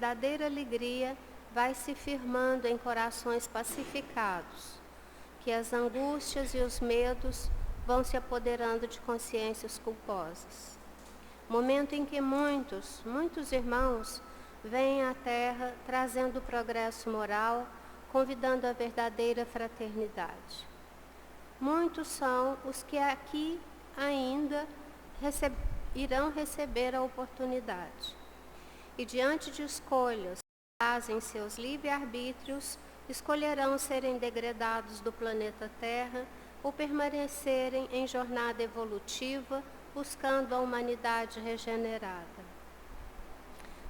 verdadeira alegria vai se firmando em corações pacificados, que as angústias e os medos vão se apoderando de consciências culposas. Momento em que muitos irmãos vêm à Terra trazendo o progresso moral, convidando a verdadeira fraternidade. Muitos são os que aqui ainda irão receber a oportunidade. E diante de escolhas baseadas em seus livre-arbítrios, escolherão serem degradados do planeta Terra ou permanecerem em jornada evolutiva, buscando a humanidade regenerada.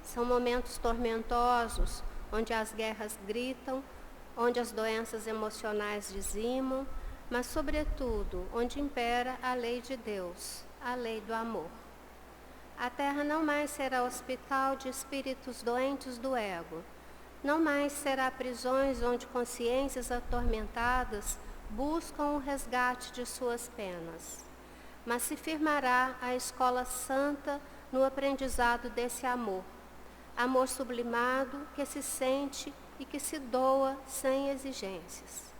São momentos tormentosos, onde as guerras gritam, onde as doenças emocionais dizimam, mas, sobretudo, onde impera a lei de Deus, a lei do amor. A Terra não mais será hospital de espíritos doentes do ego, não mais será prisões onde consciências atormentadas buscam o resgate de suas penas, mas se firmará a escola santa no aprendizado desse amor, amor sublimado que se sente e que se doa sem exigências.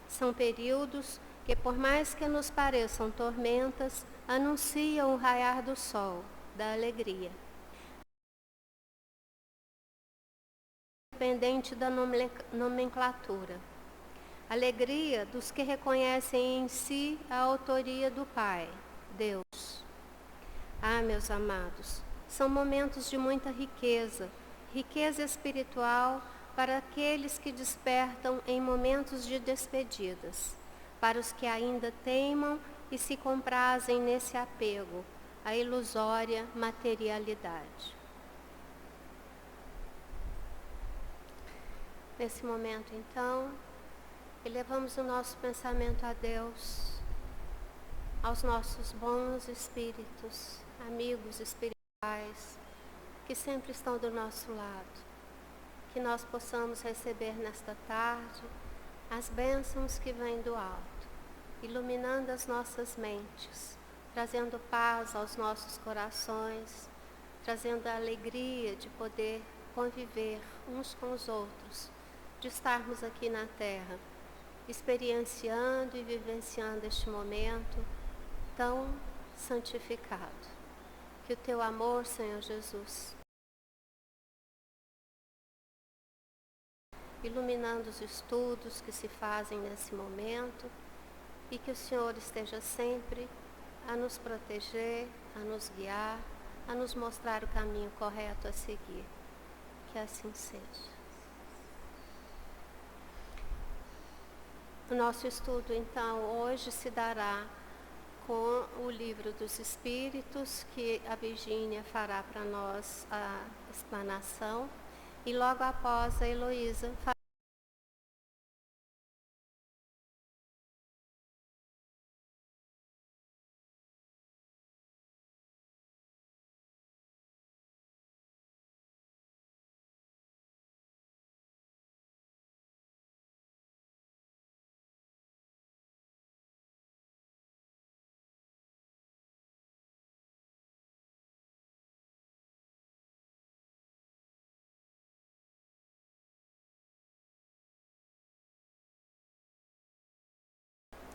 São períodos que, por mais que nos pareçam tormentas, anunciam o raiar do sol, da alegria. Independente da nomenclatura. Alegria dos que reconhecem em si a autoria do Pai, Deus. Ah, meus amados, são momentos de muita riqueza, riqueza espiritual para aqueles que despertam em momentos de despedidas, para os que ainda teimam e se comprazem nesse apego à ilusória materialidade. Nesse momento, então, elevamos o nosso pensamento a Deus, aos nossos bons espíritos, amigos espirituais, que sempre estão do nosso lado. Que nós possamos receber nesta tarde as bênçãos que vêm do alto, iluminando as nossas mentes, trazendo paz aos nossos corações, trazendo a alegria de poder conviver uns com os outros, de estarmos aqui na Terra, experienciando e vivenciando este momento tão santificado. Que o teu amor, Senhor Jesus, iluminando os estudos que se fazem nesse momento, e que o Senhor esteja sempre a nos proteger, a nos guiar, a nos mostrar o caminho correto a seguir. Que assim seja. O nosso estudo, então, hoje se dará com o Livro dos Espíritos, que a Virgínia fará para nós a explanação, e logo após a Heloísa fará.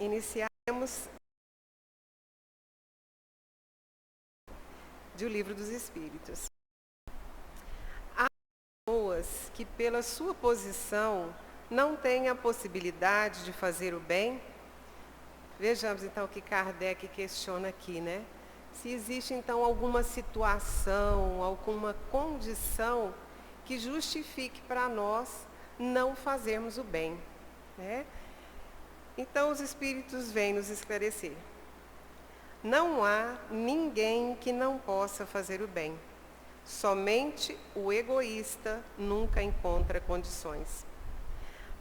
Iniciaremos do Livro dos Espíritos. Há pessoas que, pela sua posição, não têm a possibilidade de fazer o bem. Vejamos então o que Kardec questiona aqui, né? Se existe então alguma situação, alguma condição que justifique para nós não fazermos o bem, né? Então os Espíritos vêm nos esclarecer. Não há ninguém que não possa fazer o bem. Somente o egoísta nunca encontra condições.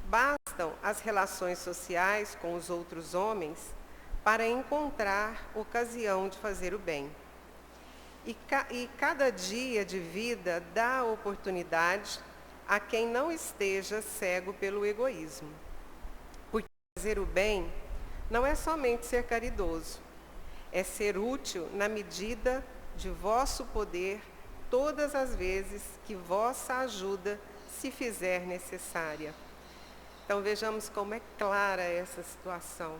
Bastam as relações sociais com os outros homens para encontrar ocasião de fazer o bem. E cada dia de vida dá oportunidade a quem não esteja cego pelo egoísmo. Fazer o bem não é somente ser caridoso, é ser útil na medida de vosso poder todas as vezes que vossa ajuda se fizer necessária. Então vejamos como é clara essa situação.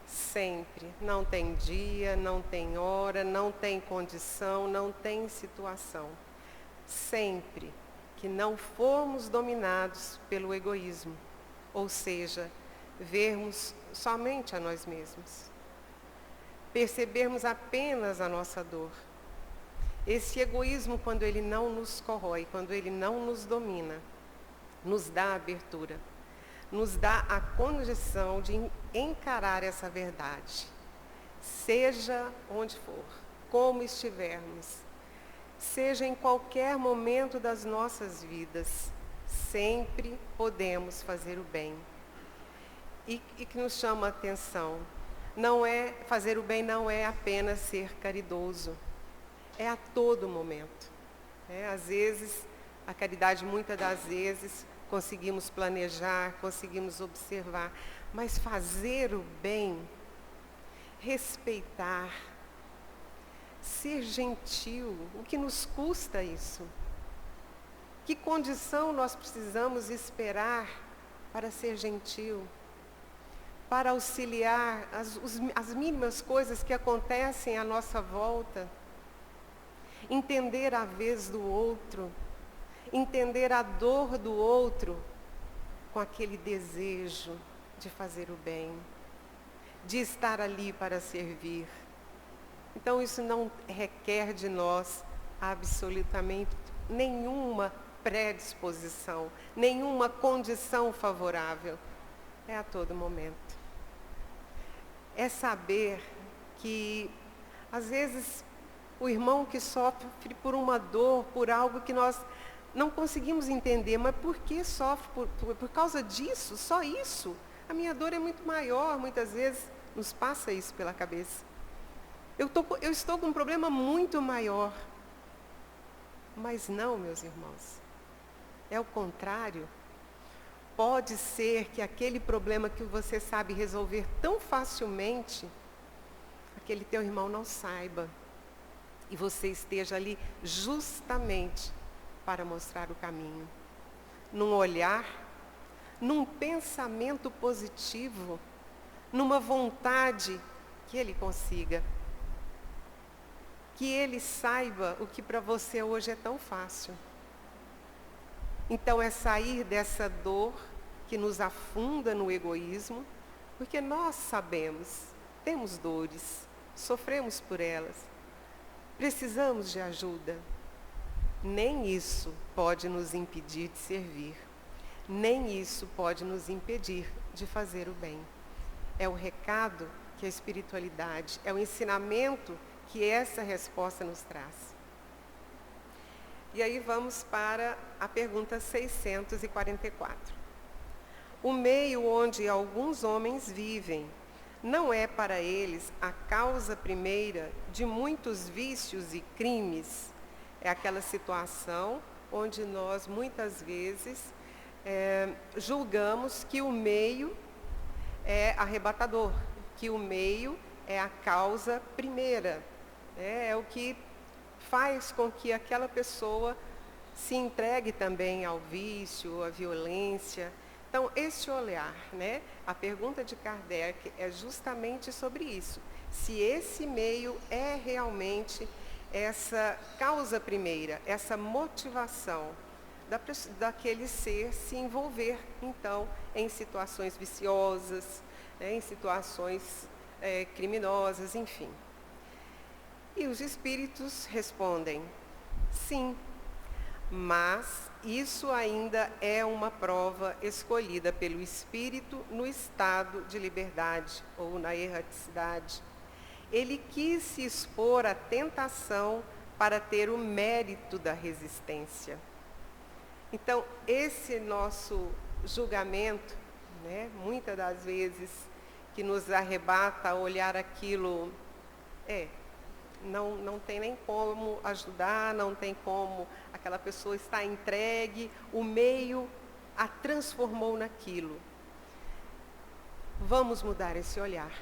Sempre, não tem dia, não tem hora, não tem condição, não tem situação. Sempre que não formos dominados pelo egoísmo, ou seja, vermos somente a nós mesmos, percebermos apenas a nossa dor. Esse egoísmo, quando ele não nos corrói, quando ele não nos domina, nos dá abertura, nos dá a condição de encarar essa verdade, seja onde for, como estivermos, seja em qualquer momento das nossas vidas, sempre podemos fazer o bem. E que nos chama a atenção, fazer o bem não é apenas ser caridoso, é a todo momento. Às vezes, a caridade, muitas das vezes, conseguimos planejar, conseguimos observar, mas fazer o bem, respeitar, ser gentil, o que nos custa isso? Que condição nós precisamos esperar para ser gentil? Para auxiliar as mínimas coisas que acontecem à nossa volta? Entender a vez do outro, entender a dor do outro com aquele desejo de fazer o bem, de estar ali para servir. Então isso não requer de nós absolutamente nenhuma predisposição, nenhuma condição favorável. É a todo momento. É saber que, às vezes, o irmão que sofre por uma dor, por algo que nós não conseguimos entender, mas por que sofre? Por causa disso, só isso? A minha dor é muito maior, muitas vezes nos passa isso pela cabeça. Eu estou com um problema muito maior. Mas não, meus irmãos. É o contrário. Pode ser que aquele problema que você sabe resolver tão facilmente, aquele teu irmão não saiba. E você esteja ali justamente para mostrar o caminho. Num olhar, num pensamento positivo, numa vontade que ele consiga. Que ele saiba o que para você hoje é tão fácil. Então é sair dessa dor que nos afunda no egoísmo, porque nós sabemos, temos dores, sofremos por elas, precisamos de ajuda. Nem isso pode nos impedir de servir, nem isso pode nos impedir de fazer o bem. É o recado que a espiritualidade, é o ensinamento que essa resposta nos traz. E aí vamos para a pergunta 644. O meio onde alguns homens vivem não é para eles a causa primeira de muitos vícios e crimes? É aquela situação onde nós muitas vezes julgamos que o meio é arrebatador, que o meio é a causa primeira, é o que faz com que aquela pessoa se entregue também ao vício, à violência. Então, esse olhar, a pergunta de Kardec é justamente sobre isso. Se esse meio é realmente essa causa primeira, essa motivação daquele ser se envolver, então, em situações viciosas, em situações criminosas, enfim. E os espíritos respondem, sim, mas isso ainda é uma prova escolhida pelo espírito no estado de liberdade ou na erraticidade. Ele quis se expor à tentação para ter o mérito da resistência. Então, esse nosso julgamento, muitas das vezes, que nos arrebata a olhar aquilo, não tem nem como ajudar, não tem como, aquela pessoa está entregue, o meio a transformou naquilo. Vamos mudar esse olhar.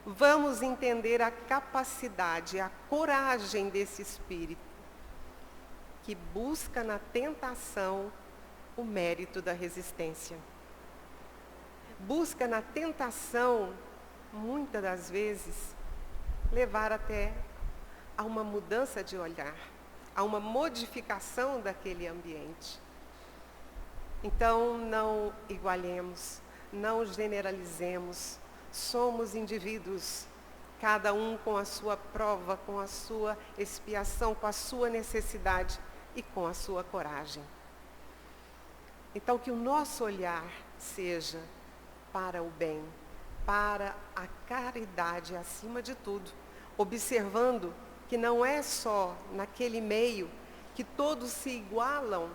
Vamos entender a capacidade, a coragem desse espírito que busca na tentação o mérito da resistência. Busca na tentação, muitas das vezes, levar até a uma mudança de olhar, a uma modificação daquele ambiente. Então, não igualemos, não generalizemos, somos indivíduos, cada um com a sua prova, com a sua expiação, com a sua necessidade e com a sua coragem. Então, que o nosso olhar seja para o bem, para a caridade acima de tudo, observando que não é só naquele meio que todos se igualam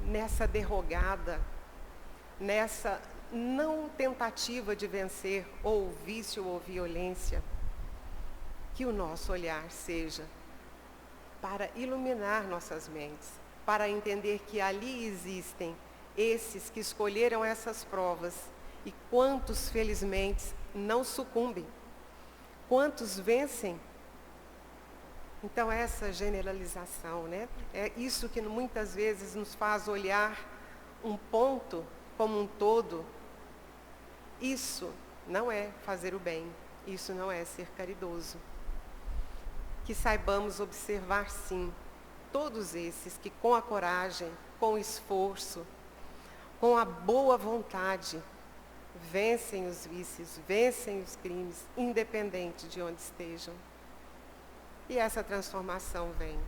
nessa derrogada, nessa não tentativa de vencer ou vício ou violência, que o nosso olhar seja para iluminar nossas mentes, para entender que ali existem esses que escolheram essas provas e quantos felizmente não sucumbem, quantos vencem. Então essa generalização, né? É isso que muitas vezes nos faz olhar um ponto como um todo. Isso não é fazer o bem, isso não é ser caridoso. Que saibamos observar sim, todos esses que com a coragem, com o esforço, com a boa vontade, vencem os vícios, vencem os crimes, independente de onde estejam. E essa transformação vem.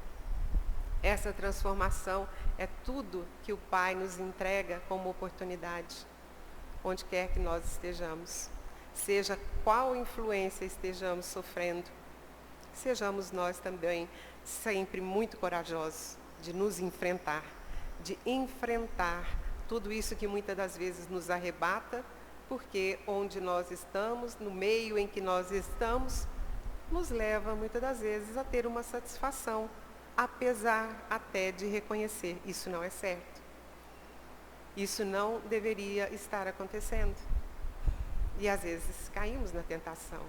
Essa transformação é tudo que o Pai nos entrega como oportunidade, onde quer que nós estejamos. Seja qual influência estejamos sofrendo, sejamos nós também sempre muito corajosos de nos enfrentar, de enfrentar tudo isso que muitas das vezes nos arrebata, porque onde nós estamos, no meio em que nós estamos, nos leva muitas das vezes a ter uma satisfação, apesar até de reconhecer, isso não é certo. Isso não deveria estar acontecendo. E às vezes caímos na tentação.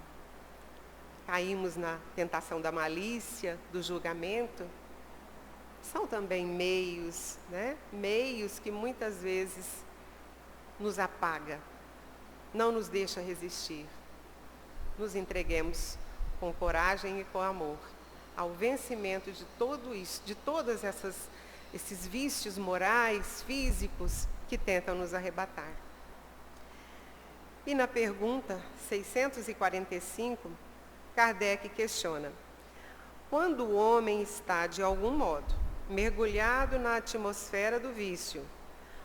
Caímos na tentação da malícia, do julgamento. São também meios, né? Meios que muitas vezes nos apaga, não nos deixa resistir. Nos entreguemos com coragem e com amor ao vencimento de tudo isso, de todas esses vícios morais, físicos que tentam nos arrebatar. E na pergunta 645, Kardec questiona: quando o homem está, de algum modo, mergulhado na atmosfera do vício,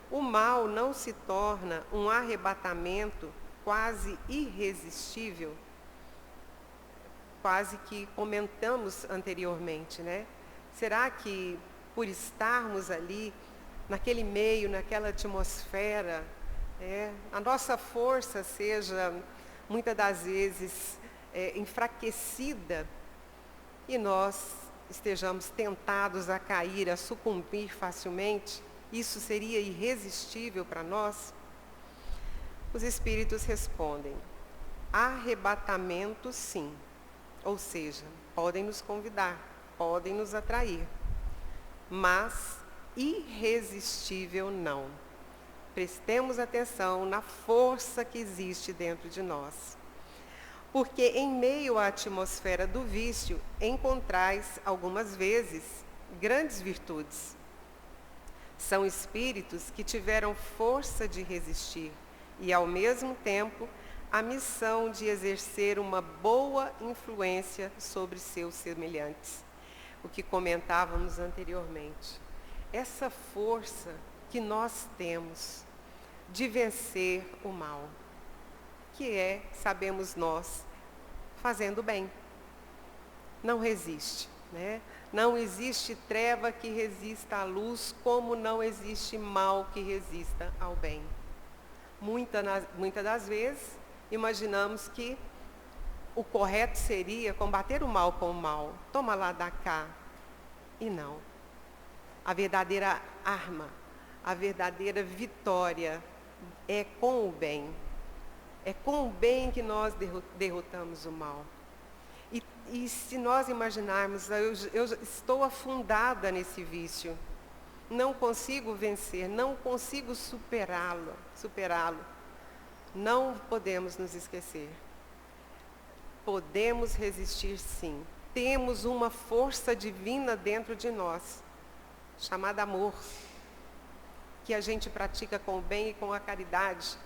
o mal não se torna um arrebatamento quase irresistível? Quase que comentamos anteriormente, né? Será que por estarmos ali, naquele meio, naquela atmosfera, a nossa força seja, muitas das vezes, enfraquecida e nós estejamos tentados a cair, a sucumbir facilmente? Isso seria irresistível para nós? Os espíritos respondem: arrebatamento, sim. Ou seja, podem nos convidar, podem nos atrair, mas irresistível não. Prestemos atenção na força que existe dentro de nós. Porque em meio à atmosfera do vício, encontrais algumas vezes grandes virtudes. São espíritos que tiveram força de resistir e, ao mesmo tempo, a missão de exercer uma boa influência sobre seus semelhantes. O que comentávamos anteriormente. Essa força que nós temos de vencer o mal, que é, sabemos nós, fazendo bem. Não resiste, né? Não existe treva que resista à luz, como não existe mal que resista ao bem. Muitas das vezes, imaginamos que o correto seria combater o mal com o mal. Toma lá, dá cá. E não. A verdadeira arma, a verdadeira vitória é com o bem. É com o bem que nós derrotamos o mal. E se nós imaginarmos, eu estou afundada nesse vício, não consigo vencer, não consigo superá-lo. Não podemos nos esquecer. Podemos resistir sim. Temos uma força divina dentro de nós, chamada amor, que a gente pratica com o bem e com a caridade,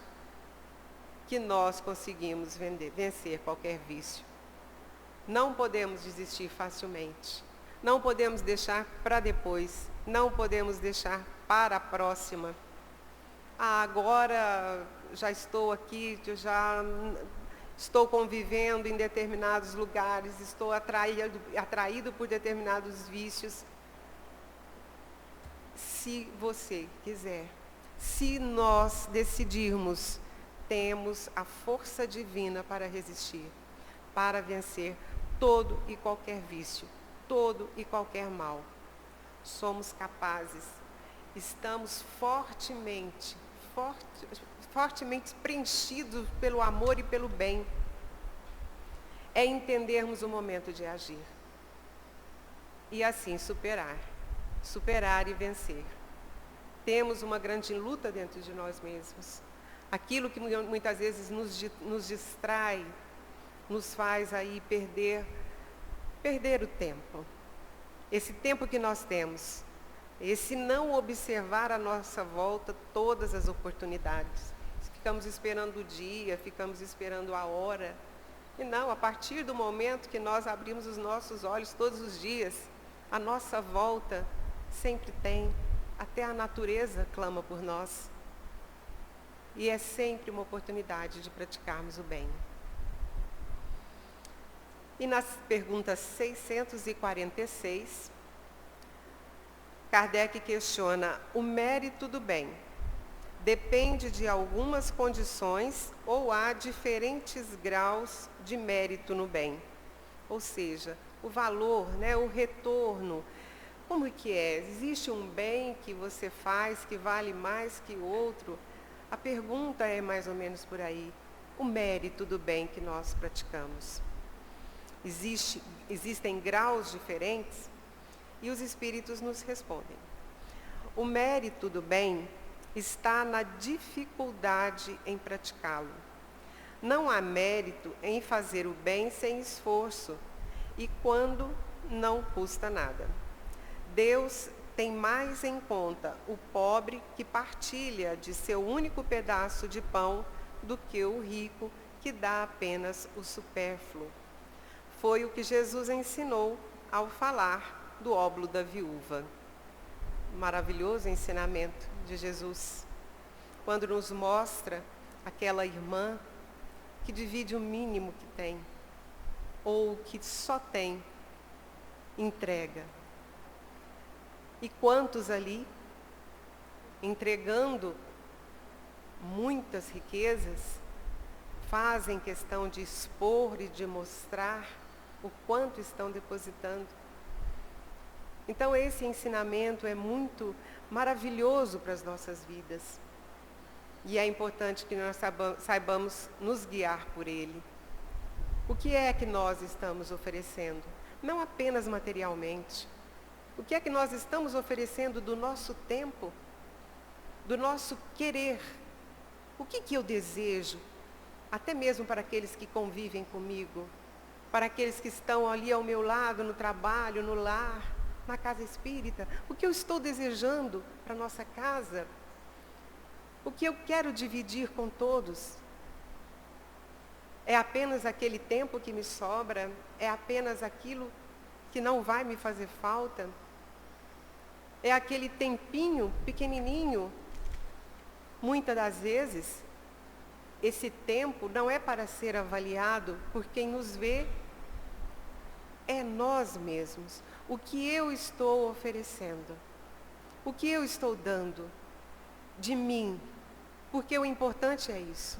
que nós conseguimos vencer qualquer vício. Não podemos desistir facilmente. Não podemos deixar para depois. Não podemos deixar para a próxima. Agora já estou aqui, já estou convivendo em determinados lugares, estou atraído por determinados vícios. Se você quiser, se nós decidirmos, temos a força divina para resistir, para vencer todo e qualquer vício, todo e qualquer mal. Somos capazes, estamos fortemente preenchidos pelo amor e pelo bem. É entendermos o momento de agir. E assim superar e vencer. Temos uma grande luta dentro de nós mesmos. Aquilo que muitas vezes nos distrai, nos faz aí perder o tempo. Esse tempo que nós temos, esse não observar à nossa volta todas as oportunidades. Ficamos esperando o dia, ficamos esperando a hora. E não, a partir do momento que nós abrimos os nossos olhos todos os dias, à nossa volta sempre tem, até a natureza clama por nós. E é sempre uma oportunidade de praticarmos o bem. E nas perguntas 646, Kardec questiona: o mérito do bem depende de algumas condições ou há diferentes graus de mérito no bem? Ou seja, o valor, o retorno, como que é? Existe um bem que você faz que vale mais que o outro? A pergunta é mais ou menos por aí. O mérito do bem que nós praticamos. Existem graus diferentes? E os espíritos nos respondem. O mérito do bem está na dificuldade em praticá-lo. Não há mérito em fazer o bem sem esforço e quando não custa nada. Deus tem mais em conta o pobre que partilha de seu único pedaço de pão do que o rico que dá apenas o supérfluo. Foi o que Jesus ensinou ao falar do óbolo da viúva. Maravilhoso ensinamento de Jesus, quando nos mostra aquela irmã que divide o mínimo que tem, ou que só tem, entrega. E quantos ali, entregando muitas riquezas, fazem questão de expor e de mostrar o quanto estão depositando. Então esse ensinamento é muito maravilhoso para as nossas vidas. E é importante que nós saibamos nos guiar por ele. O que é que nós estamos oferecendo? Não apenas materialmente. O que é que nós estamos oferecendo do nosso tempo? Do nosso querer? O que eu desejo? Até mesmo para aqueles que convivem comigo, para aqueles que estão ali ao meu lado, no trabalho, no lar, na casa espírita. O que eu estou desejando para a nossa casa? O que eu quero dividir com todos? É apenas aquele tempo que me sobra? É apenas aquilo que não vai me fazer falta? É aquele tempinho pequenininho? Muitas das vezes, esse tempo não é para ser avaliado por quem nos vê, é nós mesmos. O que eu estou oferecendo? O que eu estou dando de mim? Porque o importante é isso.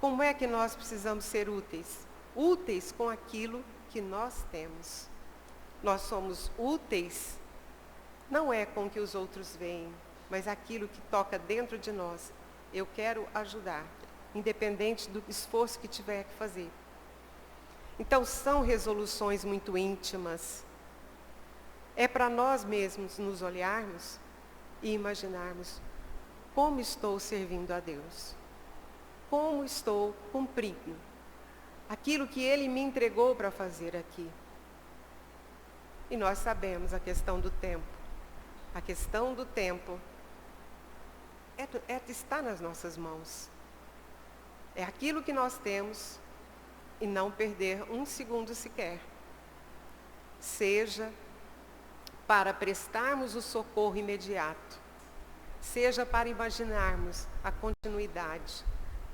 Como é que nós precisamos ser úteis? Úteis com aquilo que nós temos. Nós somos úteis, não é com o que os outros veem, mas aquilo que toca dentro de nós. Eu quero ajudar, independente do esforço que tiver que fazer. Então, são resoluções muito íntimas. É para nós mesmos nos olharmos e imaginarmos como estou servindo a Deus. Como estou cumprindo aquilo que Ele me entregou para fazer aqui. E nós sabemos a questão do tempo. A questão do tempo está nas nossas mãos. É aquilo que nós temos e não perder um segundo sequer. Seja para prestarmos o socorro imediato, seja para imaginarmos a continuidade,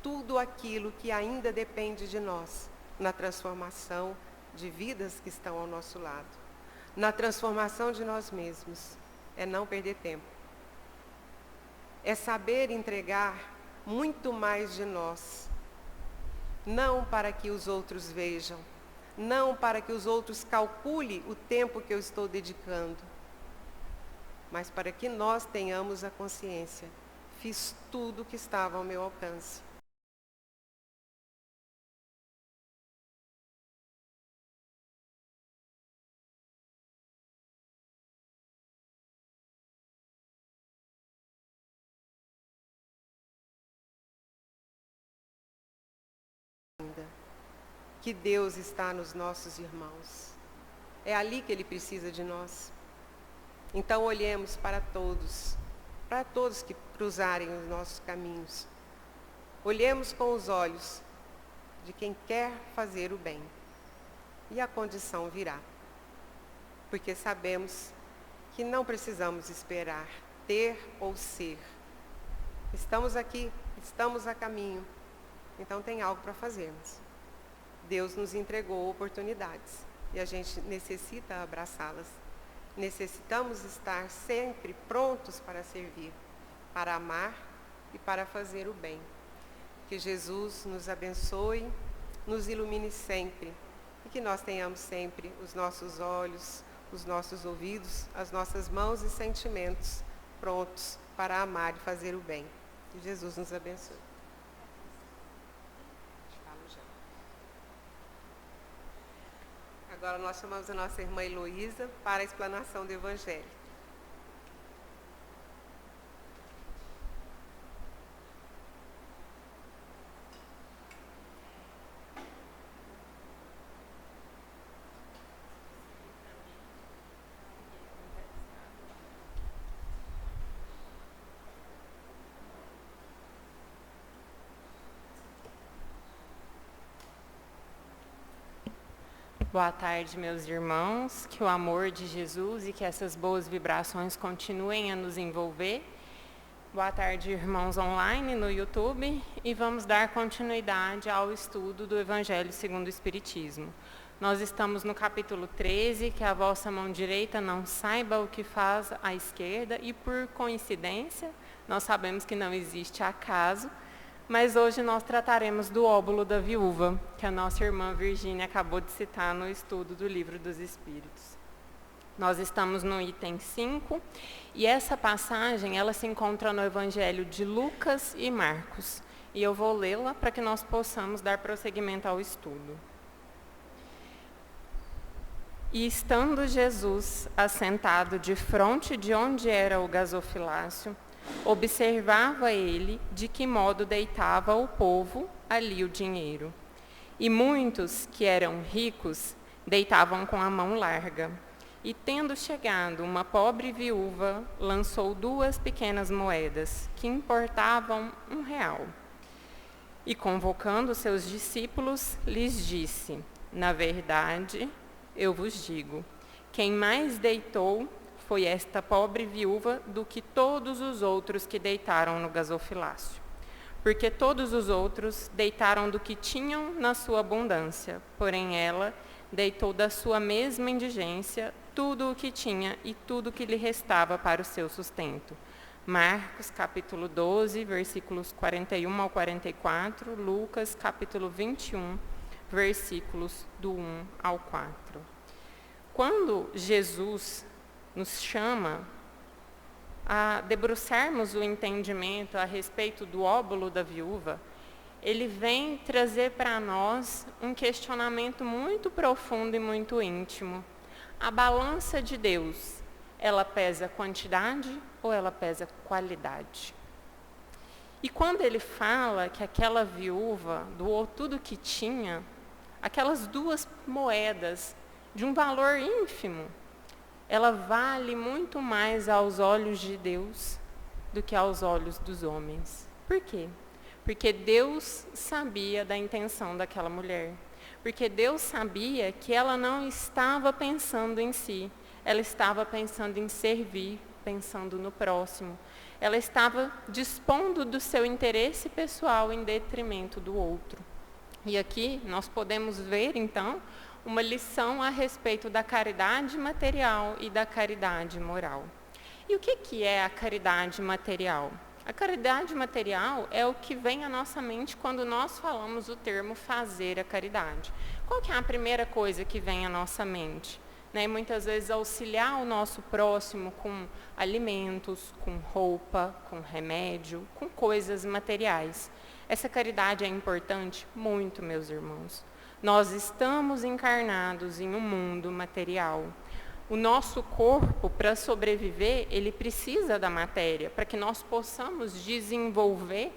tudo aquilo que ainda depende de nós, na transformação de vidas que estão ao nosso lado, na transformação de nós mesmos, é não perder tempo. É saber entregar muito mais de nós, não para que os outros vejam, não para que os outros calculem o tempo que eu estou dedicando, mas para que nós tenhamos a consciência, fiz tudo o que estava ao meu alcance. Que Deus está nos nossos irmãos. É ali que Ele precisa de nós. Então olhemos para todos que cruzarem os nossos caminhos. Olhemos com os olhos de quem quer fazer o bem. E a condição virá. Porque sabemos que não precisamos esperar ter ou ser. Estamos aqui, estamos a caminho. Então tem algo para fazermos. Deus nos entregou oportunidades e a gente necessita abraçá-las. Necessitamos estar sempre prontos para servir, para amar e para fazer o bem. Que Jesus nos abençoe, nos ilumine sempre e que nós tenhamos sempre os nossos olhos, os nossos ouvidos, as nossas mãos e sentimentos prontos para amar e fazer o bem. Que Jesus nos abençoe. Agora nós chamamos a nossa irmã Heloísa para a explanação do Evangelho. Boa tarde, meus irmãos. Que o amor de Jesus e que essas boas vibrações continuem a nos envolver. Boa tarde, irmãos online no YouTube. E vamos dar continuidade ao estudo do Evangelho segundo o Espiritismo. Nós estamos no capítulo 13, que a vossa mão direita não saiba o que faz a esquerda. E por coincidência, nós sabemos que não existe acaso. Mas hoje nós trataremos do óbolo da viúva, que a nossa irmã Virgínia acabou de citar no estudo do Livro dos Espíritos. Nós estamos no item 5, e essa passagem ela se encontra no Evangelho de Lucas e Marcos. E eu vou lê-la para que nós possamos dar prosseguimento ao estudo. E estando Jesus assentado defronte de onde era o gasofilácio, observava ele de que modo deitava o povo ali o dinheiro. E muitos que eram ricos deitavam com a mão larga. E tendo chegado uma pobre viúva, lançou 2 pequenas moedas, que importavam R$1. E convocando seus discípulos, lhes disse: na verdade, eu vos digo, quem mais deitou foi esta pobre viúva do que todos os outros que deitaram no gasofilácio. Porque todos os outros deitaram do que tinham na sua abundância, porém ela deitou da sua mesma indigência tudo o que tinha e tudo o que lhe restava para o seu sustento. Marcos, capítulo 12, versículos 41 ao 44, Lucas, capítulo 21, versículos do 1 ao 4. Quando Jesus nos chama a debruçarmos o entendimento a respeito do óbolo da viúva, ele vem trazer para nós um questionamento muito profundo e muito íntimo. A balança de Deus, ela pesa quantidade ou ela pesa qualidade? E quando ele fala que aquela viúva doou tudo que tinha, aquelas 2 moedas de um valor ínfimo, ela vale muito mais aos olhos de Deus do que aos olhos dos homens. Por quê? Porque Deus sabia da intenção daquela mulher. Porque Deus sabia que ela não estava pensando em si, ela estava pensando em servir, pensando no próximo. Ela estava dispondo do seu interesse pessoal em detrimento do outro. E aqui nós podemos ver, então, uma lição a respeito da caridade material e da caridade moral. E o que é a caridade material? A caridade material é o que vem à nossa mente quando nós falamos o termo fazer a caridade. Qual que é a primeira coisa que vem à nossa mente? Muitas vezes auxiliar o nosso próximo com alimentos, com roupa, com remédio, com coisas materiais. Essa caridade é importante? Muito, meus irmãos. Nós estamos encarnados em um mundo material. O nosso corpo, para sobreviver, ele precisa da matéria, para que nós possamos desenvolver,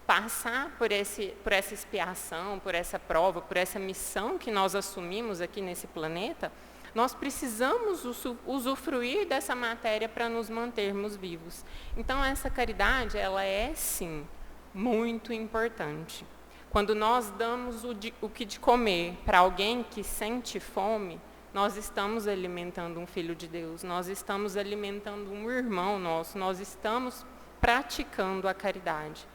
passar por essa expiação, por essa prova, por essa missão que nós assumimos aqui nesse planeta. Nós precisamos usufruir dessa matéria para nos mantermos vivos. Então, essa caridade, ela é, sim, muito importante. Quando nós damos o que de comer para alguém que sente fome, nós estamos alimentando um filho de Deus, nós estamos alimentando um irmão nosso, nós estamos praticando a caridade.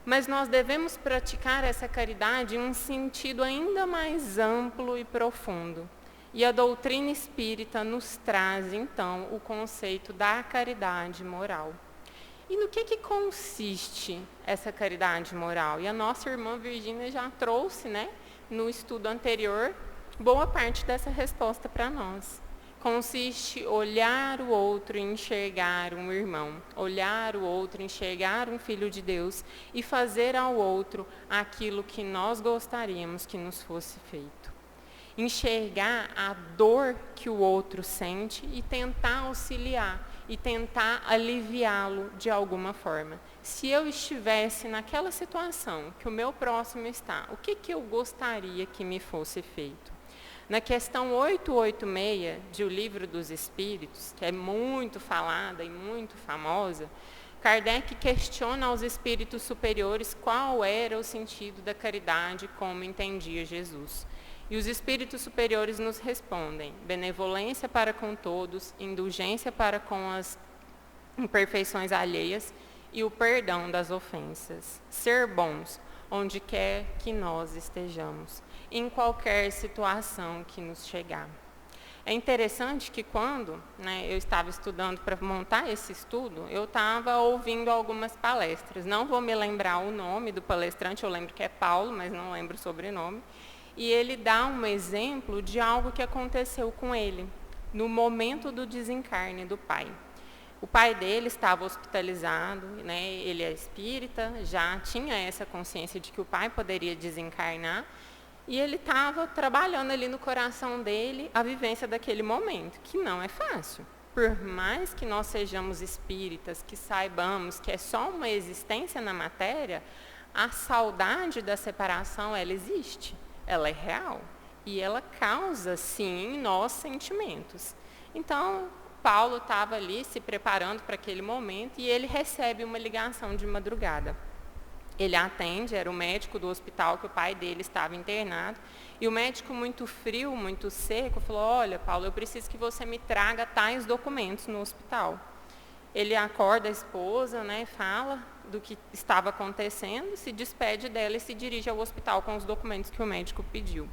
Mas nós devemos praticar essa caridade em um sentido ainda mais amplo e profundo. E a doutrina espírita nos traz, então, o conceito da caridade moral. E no que consiste essa caridade moral? E a nossa irmã Virgínia já trouxe, no estudo anterior, boa parte dessa resposta para nós. Consiste olhar o outro e enxergar um irmão, olhar o outro, enxergar um filho de Deus e fazer ao outro aquilo que nós gostaríamos que nos fosse feito. Enxergar a dor que o outro sente e tentar auxiliar e tentar aliviá-lo de alguma forma. Se eu estivesse naquela situação que o meu próximo está, o que eu gostaria que me fosse feito? Na questão 886 de O Livro dos Espíritos, que é muito falada e muito famosa, Kardec questiona aos espíritos superiores qual era o sentido da caridade como entendia Jesus. E os espíritos superiores nos respondem: benevolência para com todos, indulgência para com as imperfeições alheias e o perdão das ofensas. Ser bons onde quer que nós estejamos, em qualquer situação que nos chegar. É interessante que quando eu estava estudando para montar esse estudo, eu estava ouvindo algumas palestras. Não vou me lembrar o nome do palestrante, eu lembro que é Paulo, mas não lembro o sobrenome. E ele dá um exemplo de algo que aconteceu com ele, no momento do desencarne do pai. O pai dele estava hospitalizado, ele é espírita, já tinha essa consciência de que o pai poderia desencarnar, e ele estava trabalhando ali no coração dele a vivência daquele momento, que não é fácil. Por mais que nós sejamos espíritas, que saibamos que é só uma existência na matéria, a saudade da separação, ela existe. Ela é real e ela causa, sim, em nós sentimentos. Então, Paulo estava ali se preparando para aquele momento e ele recebe uma ligação de madrugada. Ele atende, era o médico do hospital que o pai dele estava internado, e o médico, muito frio, muito seco, falou: olha, Paulo, eu preciso que você me traga tais documentos no hospital. Ele acorda a esposa, fala do que estava acontecendo, se despede dela e se dirige ao hospital com os documentos que o médico pediu.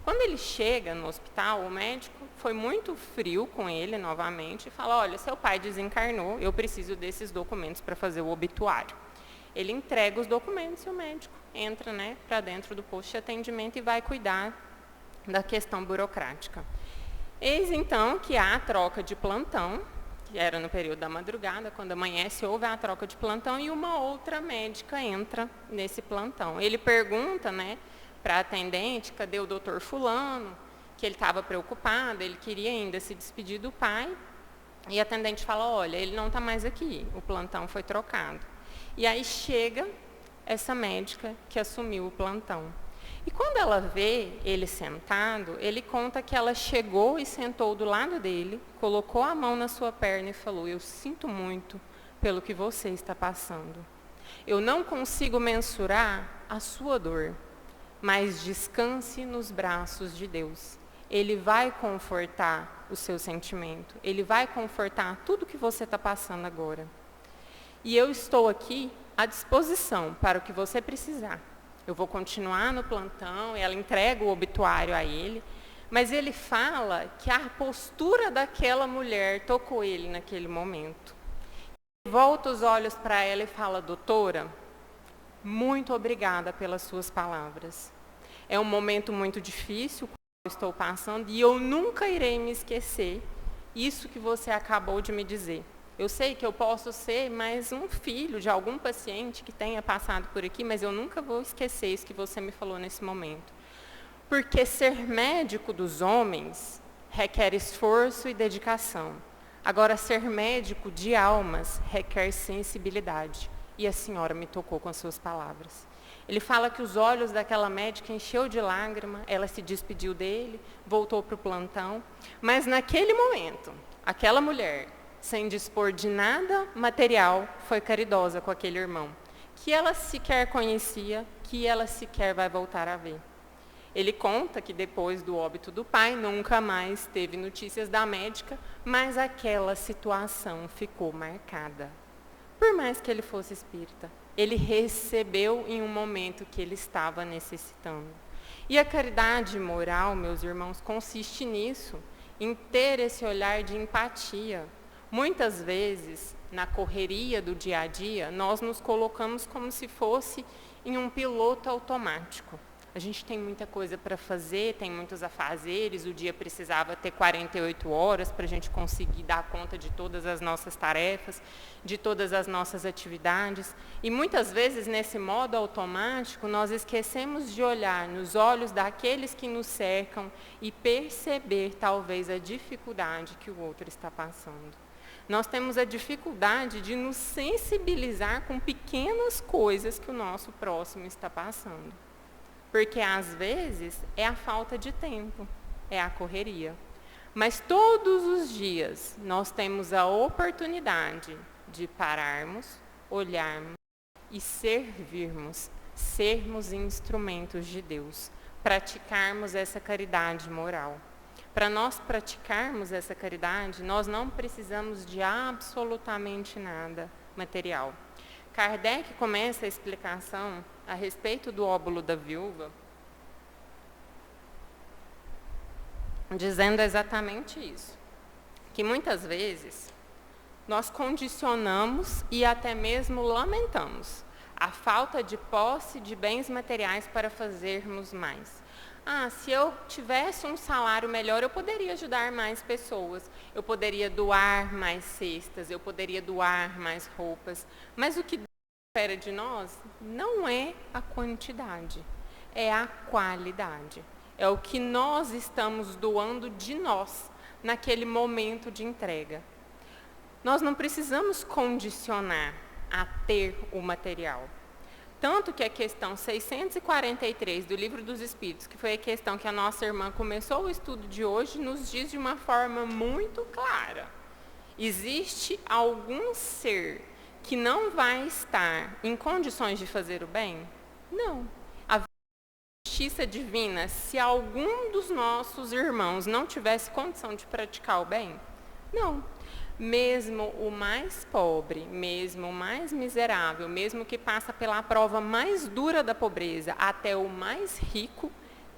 Quando ele chega no hospital, o médico foi muito frio com ele novamente e fala: olha, seu pai desencarnou, eu preciso desses documentos para fazer o obituário. Ele entrega os documentos e o médico entra para dentro do posto de atendimento e vai cuidar da questão burocrática. Eis então que há a troca de plantão que era no período da madrugada, quando amanhece, houve a troca de plantão e uma outra médica entra nesse plantão. Ele pergunta, né, para a atendente, cadê o doutor fulano, que ele estava preocupado, ele queria ainda se despedir do pai, e a atendente fala, olha, ele não está mais aqui, o plantão foi trocado. E aí chega essa médica que assumiu o plantão. E quando ela vê ele sentado, ele conta que ela chegou e sentou do lado dele, colocou a mão na sua perna e falou, eu sinto muito pelo que você está passando. Eu não consigo mensurar a sua dor, mas descanse nos braços de Deus. Ele vai confortar o seu sentimento, ele vai confortar tudo que você está passando agora. E eu estou aqui à disposição para o que você precisar. Eu vou continuar no plantão, ela entrega o obituário a ele, mas ele fala que a postura daquela mulher tocou ele naquele momento. Ele volta os olhos para ela e fala, doutora, muito obrigada pelas suas palavras. É um momento muito difícil que eu estou passando e eu nunca irei me esquecer isso que você acabou de me dizer. Eu sei que eu posso ser mais um filho de algum paciente que tenha passado por aqui, mas eu nunca vou esquecer isso que você me falou nesse momento. Porque ser médico dos homens requer esforço e dedicação. Agora, ser médico de almas requer sensibilidade. E a senhora me tocou com as suas palavras. Ele fala que os olhos daquela médica encheu de lágrima, ela se despediu dele, voltou para o plantão. Mas naquele momento, aquela mulher, sem dispor de nada material, foi caridosa com aquele irmão, que ela sequer conhecia, que ela sequer vai voltar a ver. Ele conta que depois do óbito do pai, nunca mais teve notícias da médica, mas aquela situação ficou marcada. Por mais que ele fosse espírita, ele recebeu em um momento que ele estava necessitando. E a caridade moral, meus irmãos, consiste nisso, em ter esse olhar de empatia. Muitas vezes, na correria do dia a dia, nós nos colocamos como se fosse em um piloto automático. A gente tem muita coisa para fazer, tem muitos afazeres, o dia precisava ter 48 horas para a gente conseguir dar conta de todas as nossas tarefas, de todas as nossas atividades. E muitas vezes, nesse modo automático, nós esquecemos de olhar nos olhos daqueles que nos cercam e perceber, talvez, a dificuldade que o outro está passando. Nós temos a dificuldade de nos sensibilizar com pequenas coisas que o nosso próximo está passando. Porque, às vezes, é a falta de tempo, é a correria. Mas todos os dias nós temos a oportunidade de pararmos, olharmos e servirmos, sermos instrumentos de Deus, praticarmos essa caridade moral. Para nós praticarmos essa caridade, nós não precisamos de absolutamente nada material. Kardec começa a explicação a respeito do óbolo da viúva, dizendo exatamente isso, que muitas vezes nós condicionamos e até mesmo lamentamos a falta de posse de bens materiais para fazermos mais. Se eu tivesse um salário melhor, eu poderia ajudar mais pessoas, eu poderia doar mais cestas, eu poderia doar mais roupas. Mas o que Deus espera de nós não é a quantidade, é a qualidade. É o que nós estamos doando de nós naquele momento de entrega. Nós não precisamos condicionar a ter o material. Tanto que a questão 643 do Livro dos Espíritos, que foi a questão que a nossa irmã começou o estudo de hoje, nos diz de uma forma muito clara. Existe algum ser que não vai estar em condições de fazer o bem? Não. A justiça divina, se algum dos nossos irmãos não tivesse condição de praticar o bem? Não. Mesmo o mais pobre, mesmo o mais miserável, mesmo que passa pela prova mais dura da pobreza, até o mais rico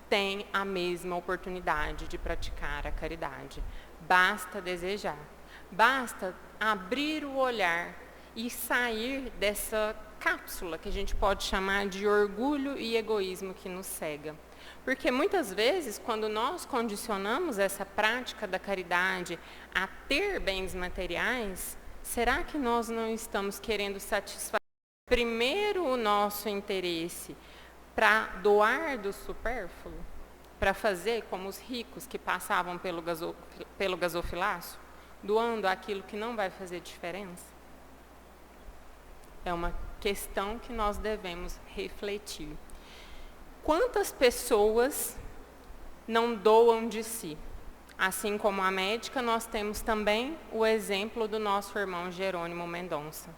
tem a mesma oportunidade de praticar a caridade. Basta desejar, basta abrir o olhar e sair dessa cápsula que a gente pode chamar de orgulho e egoísmo que nos cega. Porque muitas vezes, quando nós condicionamos essa prática da caridade a ter bens materiais, será que nós não estamos querendo satisfazer primeiro o nosso interesse para doar do supérfluo? Para fazer como os ricos que passavam pelo gasofilácio, doando aquilo que não vai fazer diferença? É uma questão que nós devemos refletir. Quantas pessoas não doam de si? Assim como a médica, nós temos também o exemplo do nosso irmão Jerônimo Mendonça,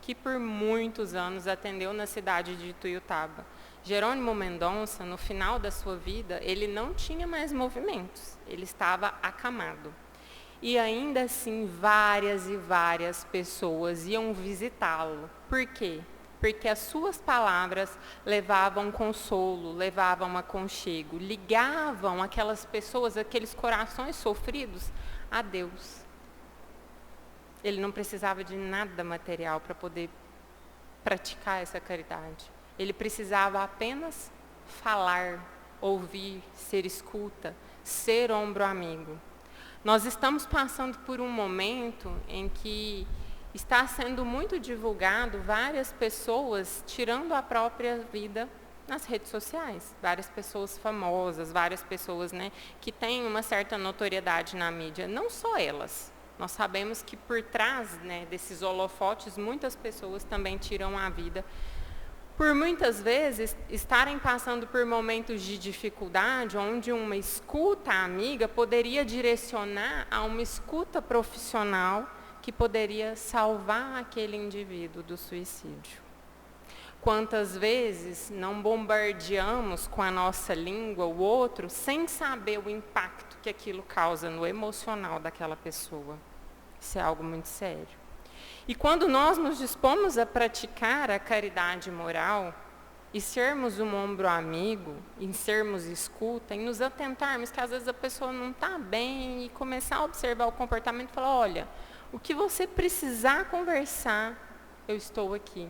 que por muitos anos atendeu na cidade de Ituiutaba. Jerônimo Mendonça, no final da sua vida, ele não tinha mais movimentos, ele estava acamado. E ainda assim, várias e várias pessoas iam visitá-lo. Por quê? Porque as suas palavras levavam consolo, levavam aconchego, ligavam aquelas pessoas, aqueles corações sofridos, a Deus. Ele não precisava de nada material para poder praticar essa caridade. Ele precisava apenas falar, ouvir, ser escuta, ser ombro amigo. Nós estamos passando por um momento em que está sendo muito divulgado várias pessoas tirando a própria vida nas redes sociais. Várias pessoas famosas, várias pessoas, né, que têm uma certa notoriedade na mídia. Não só elas. Nós sabemos que por trás, né, desses holofotes, muitas pessoas também tiram a vida. Por muitas vezes estarem passando por momentos de dificuldade, onde uma escuta amiga poderia direcionar a uma escuta profissional que poderia salvar aquele indivíduo do suicídio. Quantas vezes não bombardeamos com a nossa língua o outro sem saber o impacto que aquilo causa no emocional daquela pessoa? Isso é algo muito sério. E quando nós nos dispomos a praticar a caridade moral, e sermos um ombro amigo, e sermos escuta, e nos atentarmos que às vezes a pessoa não está bem, e começar a observar o comportamento e falar, olha, o que você precisar conversar, eu estou aqui.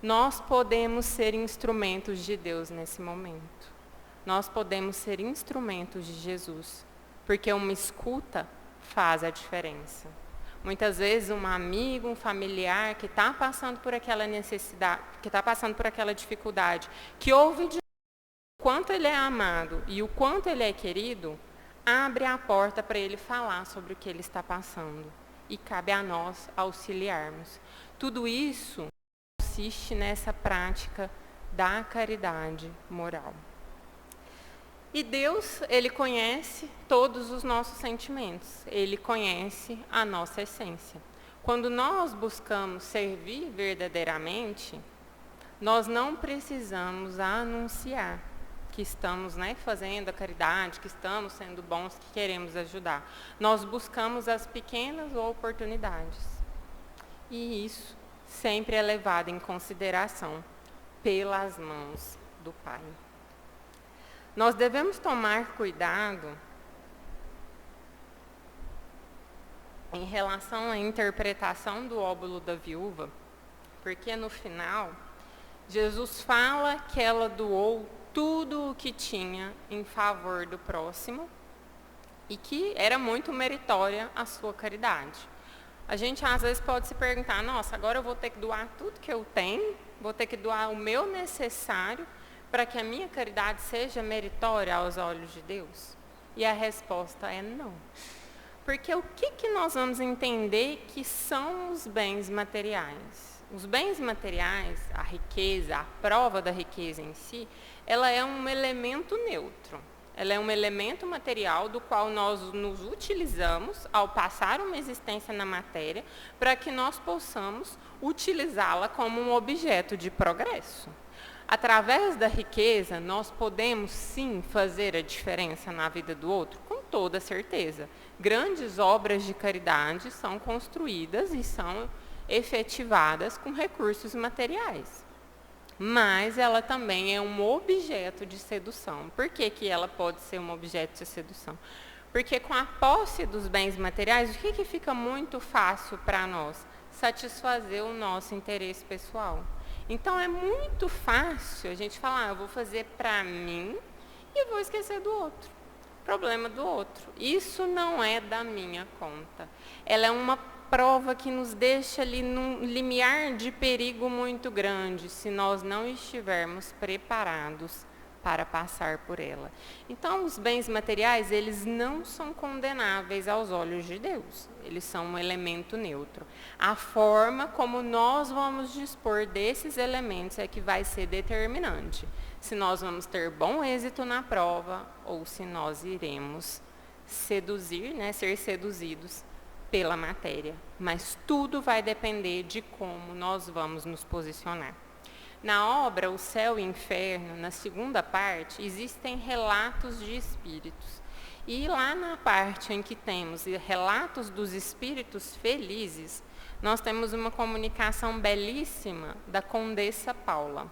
Nós podemos ser instrumentos de Deus nesse momento. Nós podemos ser instrumentos de Jesus, porque uma escuta faz a diferença. Muitas vezes um amigo, um familiar que está passando por aquela necessidade, que está passando por aquela dificuldade, que ouve de o quanto ele é amado e o quanto ele é querido, abre a porta para ele falar sobre o que ele está passando. E cabe a nós auxiliarmos. Tudo isso consiste nessa prática da caridade moral. E Deus, Ele conhece todos os nossos sentimentos. Ele conhece a nossa essência. Quando nós buscamos servir verdadeiramente, nós não precisamos anunciar que estamos, né, fazendo a caridade, que estamos sendo bons, que queremos ajudar. Nós buscamos as pequenas oportunidades. E isso sempre é levado em consideração pelas mãos do Pai. Nós devemos tomar cuidado em relação à interpretação do óbolo da viúva, porque no final, Jesus fala que ela doou tudo o que tinha em favor do próximo e que era muito meritória a sua caridade. A gente às vezes pode se perguntar, nossa, agora eu vou ter que doar tudo que eu tenho, vou ter que doar o meu necessário para que a minha caridade seja meritória aos olhos de Deus? E a resposta é não. Porque o que nós vamos entender que são os bens materiais? Os bens materiais, a riqueza, a prova da riqueza em si, ela é um elemento neutro. Ela é um elemento material do qual nós nos utilizamos ao passar uma existência na matéria para que nós possamos utilizá-la como um objeto de progresso. Através da riqueza, nós podemos sim fazer a diferença na vida do outro, com toda certeza. Grandes obras de caridade são construídas e são efetivadas com recursos materiais. Mas ela também é um objeto de sedução. Por que ela pode ser um objeto de sedução? Porque com a posse dos bens materiais, o que fica muito fácil para nós? Satisfazer o nosso interesse pessoal. Então, é muito fácil a gente falar, eu vou fazer para mim e vou esquecer do outro. Problema do outro. Isso não é da minha conta. Ela é uma prova que nos deixa ali num limiar de perigo muito grande, se nós não estivermos preparados para passar por ela. Então, os bens materiais, eles não são condenáveis aos olhos de Deus. Eles são um elemento neutro. A forma como nós vamos dispor desses elementos é que vai ser determinante. Se nós vamos ter bom êxito na prova ou se nós iremos seduzir, ser seduzidos pela matéria. Mas tudo vai depender de como nós vamos nos posicionar. Na obra O Céu e o Inferno, na segunda parte, existem relatos de espíritos. E lá na parte em que temos relatos dos espíritos felizes, nós temos uma comunicação belíssima da Condessa Paula.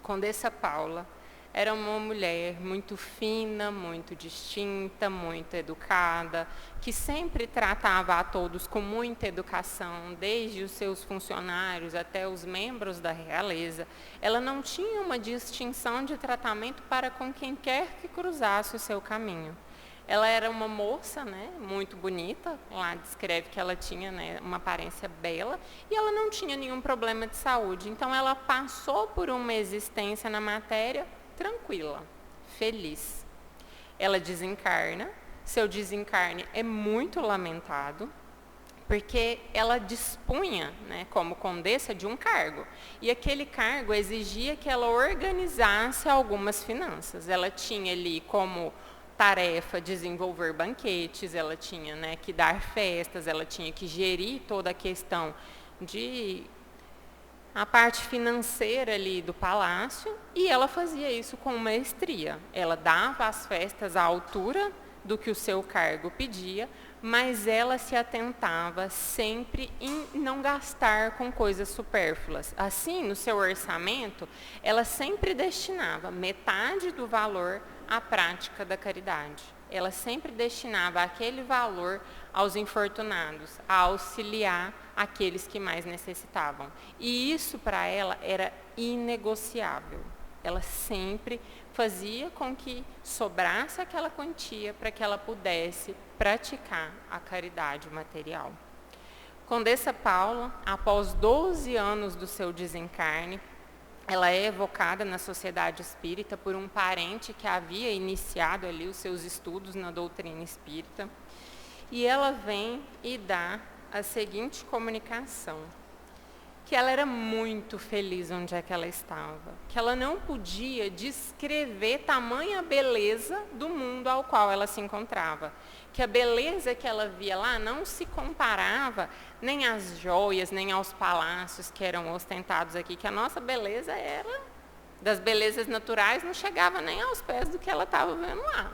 Condessa Paula era uma mulher muito fina, muito distinta, muito educada, que sempre tratava a todos com muita educação, desde os seus funcionários até os membros da realeza. Ela não tinha uma distinção de tratamento para com quem quer que cruzasse o seu caminho. Ela era uma moça, muito bonita, lá descreve que ela tinha uma aparência bela, e ela não tinha nenhum problema de saúde. Então, ela passou por uma existência na matéria tranquila, feliz. Ela desencarna, seu desencarne é muito lamentado, porque ela dispunha, como condessa, de um cargo. E aquele cargo exigia que ela organizasse algumas finanças. Ela tinha ali como tarefa desenvolver banquetes, ela tinha que dar festas, ela tinha que gerir toda a questão a parte financeira ali do palácio, e ela fazia isso com maestria. Ela dava as festas à altura do que o seu cargo pedia, mas ela se atentava sempre em não gastar com coisas supérfluas. Assim, no seu orçamento, ela sempre destinava metade do valor à prática da caridade. Ela sempre destinava aquele valor aos infortunados, a auxiliar aqueles que mais necessitavam. E isso para ela era inegociável. Ela sempre fazia com que sobrasse aquela quantia para que ela pudesse praticar a caridade material. Condessa Paula, após 12 anos do seu desencarne, ela é evocada na Sociedade Espírita por um parente que havia iniciado ali os seus estudos na doutrina espírita. E ela vem e dá a seguinte comunicação: que ela era muito feliz onde é que ela estava, que ela não podia descrever tamanha beleza do mundo ao qual ela se encontrava, que a beleza que ela via lá não se comparava nem às joias, nem aos palácios que eram ostentados aqui, que a nossa beleza era, das belezas naturais, não chegava nem aos pés do que ela estava vendo lá.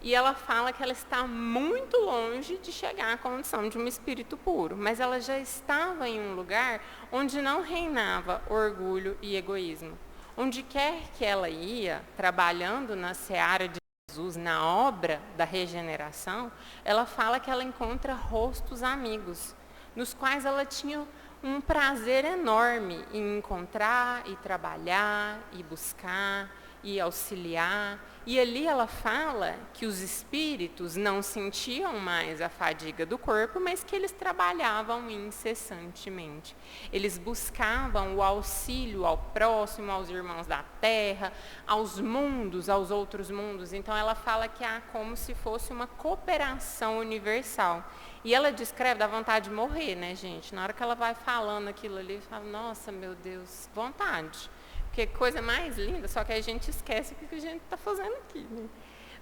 E ela fala que ela está muito longe de chegar à condição de um espírito puro, mas ela já estava em um lugar onde não reinava orgulho e egoísmo. Onde quer que ela ia, trabalhando na seara de Jesus, na obra da regeneração, ela fala que ela encontra rostos amigos, nos quais ela tinha um prazer enorme em encontrar e trabalhar e buscar e auxiliar. E ali ela fala que os espíritos não sentiam mais a fadiga do corpo, mas que eles trabalhavam incessantemente. Eles buscavam o auxílio ao próximo, aos irmãos da terra, aos mundos, aos outros mundos. Então ela fala que há como se fosse uma cooperação universal. E ela descreve da vontade de morrer, gente? Na hora que ela vai falando aquilo ali, fala, nossa, meu Deus, vontade. Porque coisa mais linda, só que a gente esquece o que a gente está fazendo aqui.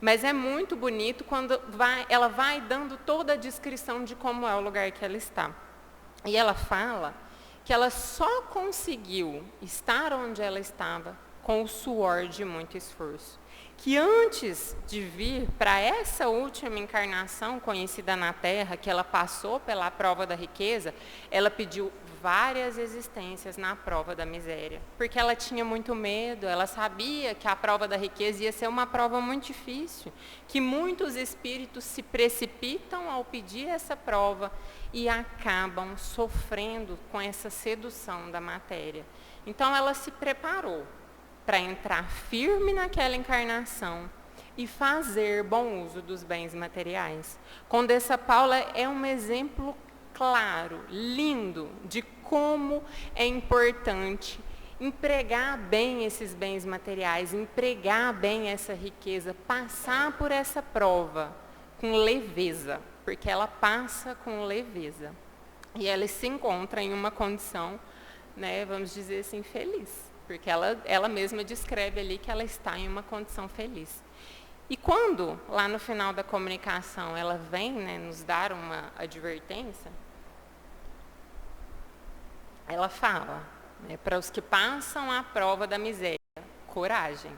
Mas é muito bonito quando ela vai dando toda a descrição de como é o lugar que ela está. E ela fala que ela só conseguiu estar onde ela estava com o suor de muito esforço. Que antes de vir para essa última encarnação conhecida na Terra, que ela passou pela prova da riqueza, ela pediu várias existências na prova da miséria, porque ela tinha muito medo, ela sabia que a prova da riqueza ia ser uma prova muito difícil, que muitos espíritos se precipitam ao pedir essa prova e acabam sofrendo com essa sedução da matéria. Então ela se preparou para entrar firme naquela encarnação e fazer bom uso dos bens materiais. Condessa Paula é um exemplo claro, lindo, de como é importante empregar bem esses bens materiais, empregar bem essa riqueza, passar por essa prova com leveza, porque ela passa com leveza. E ela se encontra em uma condição, né, vamos dizer assim, feliz, porque ela mesma descreve ali que ela está em uma condição feliz. E quando, lá no final da comunicação, ela vem, né, nos dar uma advertência, ela fala, né, para os que passam a prova da miséria, coragem,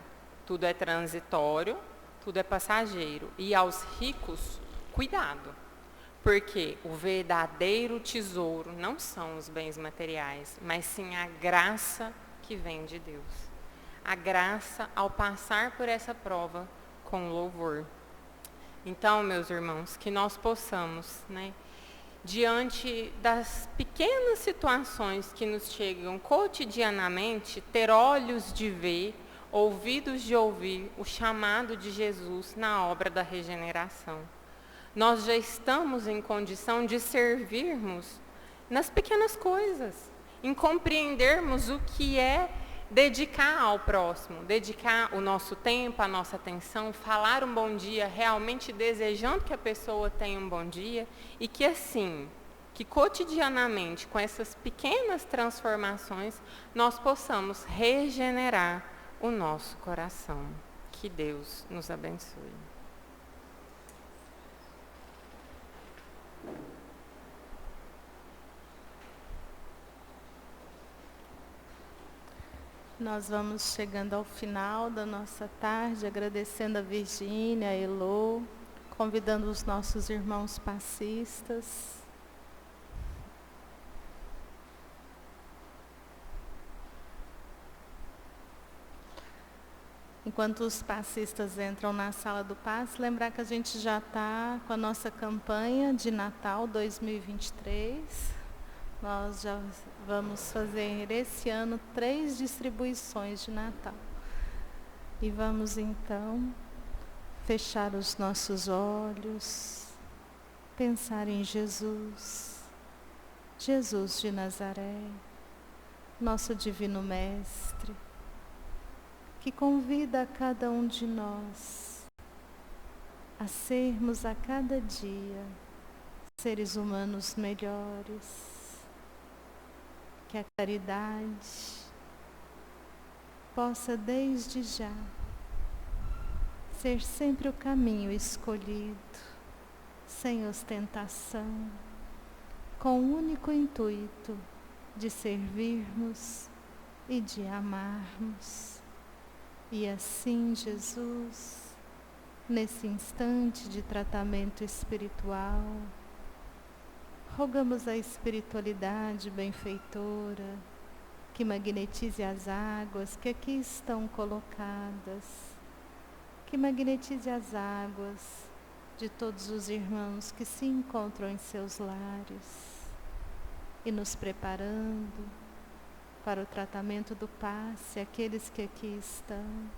tudo é transitório, tudo é passageiro. E aos ricos, cuidado, porque o verdadeiro tesouro não são os bens materiais, mas sim a graça que vem de Deus. A graça ao passar por essa prova com louvor. Então, meus irmãos, que nós possamos, né, diante das pequenas situações que nos chegam cotidianamente, ter olhos de ver, ouvidos de ouvir o chamado de Jesus na obra da regeneração. Nós já estamos em condição de servirmos nas pequenas coisas, em compreendermos o que é dedicar ao próximo, dedicar o nosso tempo, a nossa atenção, falar um bom dia, realmente desejando que a pessoa tenha um bom dia e que assim, que cotidianamente, com essas pequenas transformações, nós possamos regenerar o nosso coração. Que Deus nos abençoe. Nós vamos chegando ao final da nossa tarde, agradecendo a Virgínia, a Elô, convidando os nossos irmãos passistas. Enquanto os passistas entram na sala do passe, lembrar que a gente já está com a nossa campanha de Natal 2023. Nós já vamos fazer esse ano 3 distribuições de Natal. E vamos então fechar os nossos olhos, pensar em Jesus, Jesus de Nazaré, nosso Divino Mestre, que convida a cada um de nós a sermos a cada dia seres humanos melhores. Que a caridade possa desde já ser sempre o caminho escolhido, sem ostentação, com o único intuito de servirmos e de amarmos. E assim, Jesus, nesse instante de tratamento espiritual, rogamos a espiritualidade benfeitora que magnetize as águas que aqui estão colocadas, que magnetize as águas de todos os irmãos que se encontram em seus lares e nos preparando para o tratamento do passe, aqueles que aqui estão,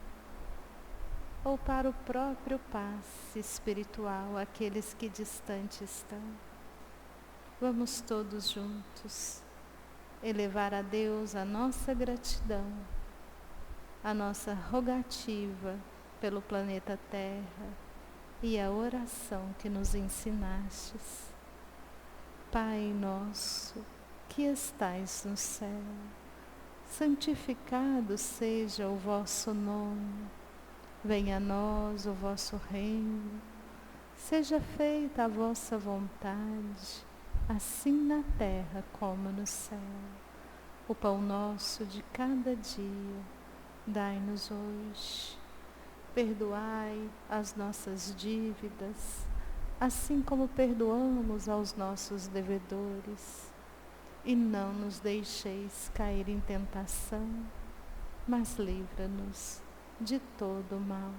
ou para o próprio passe espiritual, aqueles que distante estão. Vamos todos juntos elevar a Deus a nossa gratidão, a nossa rogativa pelo planeta Terra e a oração que nos ensinastes. Pai nosso, que estais no céu, santificado seja o vosso nome. Venha a nós o vosso reino. Seja feita a vossa vontade, assim na terra como no céu. O pão nosso de cada dia, dai-nos hoje. Perdoai as nossas dívidas, assim como perdoamos aos nossos devedores. E não nos deixeis cair em tentação, mas livra-nos de todo o mal.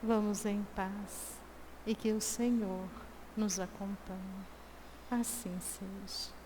Vamos em paz, e que o Senhor nos acompanhe. Assim seja.